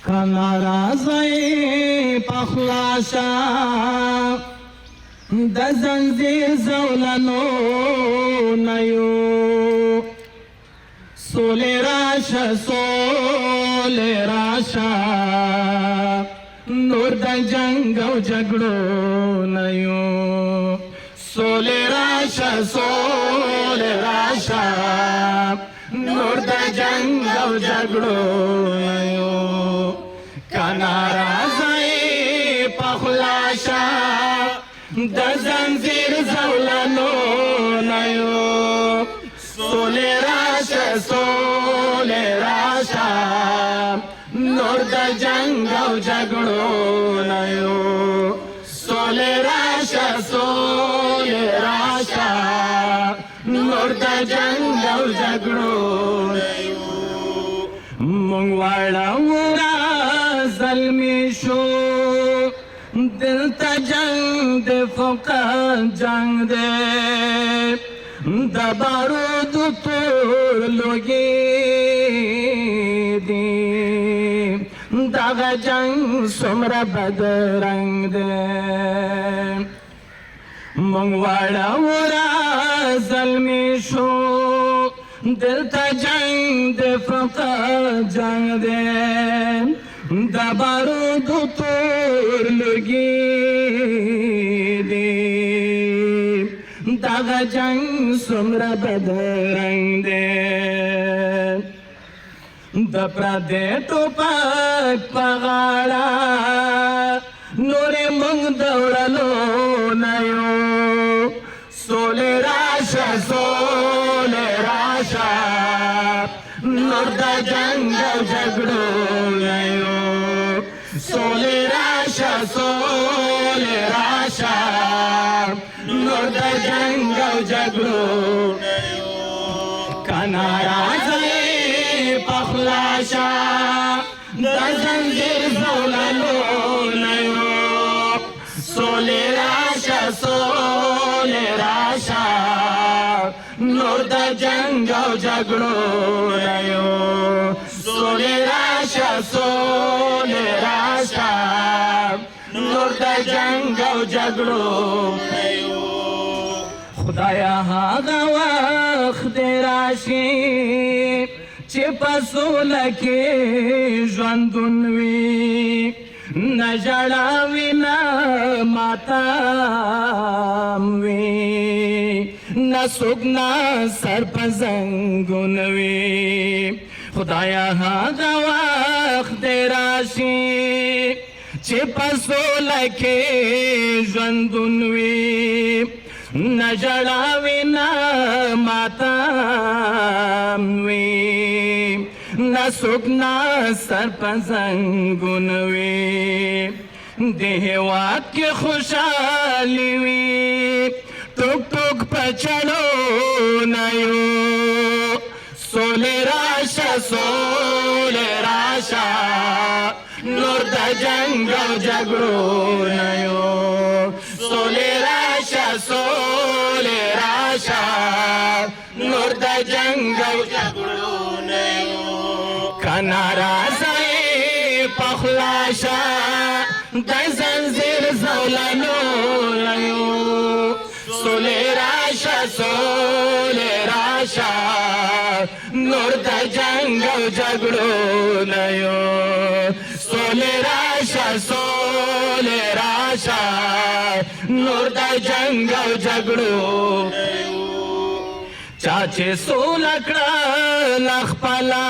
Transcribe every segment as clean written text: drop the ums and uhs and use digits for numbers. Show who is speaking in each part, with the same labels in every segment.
Speaker 1: کنارازی پخلاشا د زنجیر زولنو نیو سولی راشا نور د جنگ و جگڑو نیو سولی راشا نور د جنگ و جگڑو نیو کنارازی پخلاشا د زنجیر زولنو نیو سولی راشا نور د جنگ و جگڑو نیو سولی راشا نور د جنگ و جگڑو نیو مونږ واړه ورا ظلمی شو دلتا جنگ دے فوقا جنگ دے دا بارود تور لوگی دی داغا جنگ سمرا بدرنگ دے منگواڑا ورا ظلمی شو دلتا جنگ دے فوقا جنگ دے دا بارود تور لگی دی داغا جنگ سمرا بدرنگ دے دا پردے ٹوپک پغاڑا نوری منگ دوڑلو نیو سولی راشا نور دا جنگ و جگڑو نیو سولی راشا نور دا جنگ و جگڑو نیو کنارازی پخلاشا دا زنجیر زولنو نیو سولی راشا نور دا جنگ و جگڑو نیو سولی راشا نور دا جنگ و جگڑو نیو خدایا هاغا وقت دی راشی چی پسولکی ژوندون وی نه ژړا وي نه ماتم وي نه څوک نه سر په زنګون وي خدایا هغه وخت دی راشي چې په سوله کې ژوندون وي نه ژړا وي نه ماتم وي نه څوک نه سر په زنګون وي د هېواد کې خوشحالي وي ټوک ټوک په چړو نه یو سولې راشه نور د جنګ او جګړو نه یو سولې راشه نور د جنګ او جګړو نه یو کنارازی پخلاشا د زنځیر زولنو نه یو سولې راشه نور د جنګ او جګړو نه یو سولې راشه نور د جنګ او جګړو چا چې سوله کړل خپله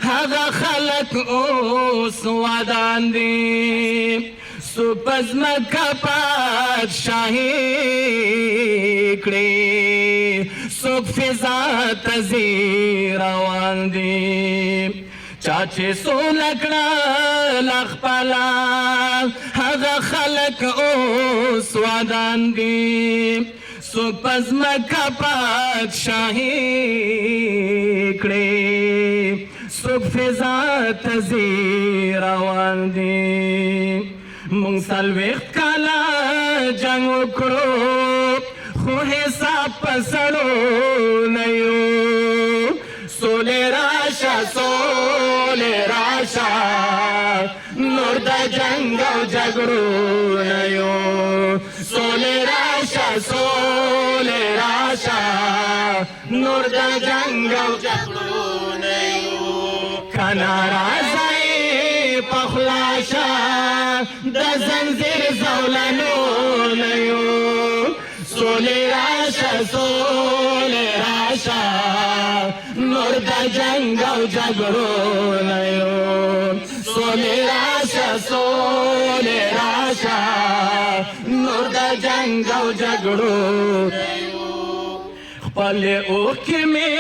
Speaker 1: هغه خلک اوس ودان دي څوک په ځمکه پادشاهي کړي څوک فضا ته ځي روان دي چا چې سوله کړل خپله هغه خلک اوس ودان دي څوک په ځمکه پادشاهي کړي څوک فضا ته ځي روان دي مونږ څلوېښت کاله جنګ وکړو خو حساب په سړو نه یو سولې راشه سولې راشه نور د جنگ او جګړو نه یو سولې راشه سولې راشه نور د جنگ او جګړو نه یو کنا راځي په خلاصه د زنځیر زولانو نه یو سولې راشه سولې راشه نور د جنگ او جګړو نه یو سولې راشه سولې راشه نور د جنگ او جګړو نه یو خپلې اوښکې مې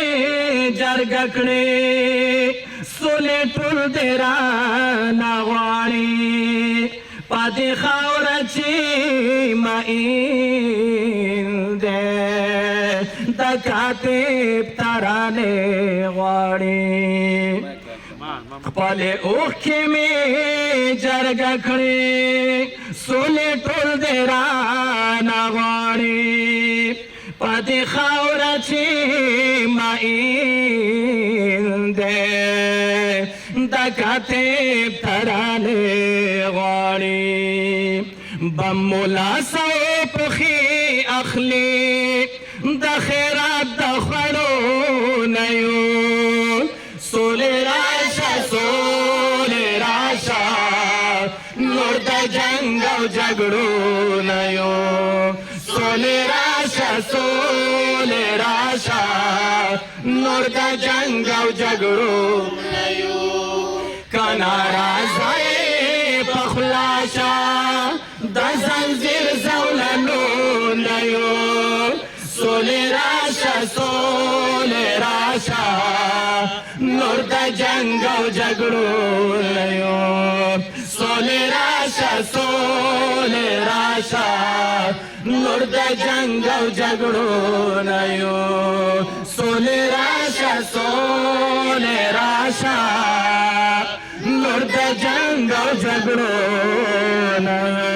Speaker 1: جرګه کړې سولې ټول دې رانه غواړي پاتې خاوره چې مئین دی د کاتب ترانې غواړي خپلې اوښکې مې جرګه کړې سولې ټول دې رانه غواړي پاتې خاوره چې مئین دی د کاتب ترانې غواړي بم ملا سو پخې اخلي د خیرات د خوړو نه یو سولې راشه سولې راشه نور د جنگ او جګړو نه یو سولې راشه سولې راشه نور د جنگ او جګړو نه یو کنا راځي په خلاصه د زنځیر زولانو نه یو سولې راشه سولې راشه نور د جنگ او جګړو نه یو سولې راشه سولې راشه نور د جنگ او جګړو نه یو سولې راشه سولې راشه نور د جنگ او جګړو نه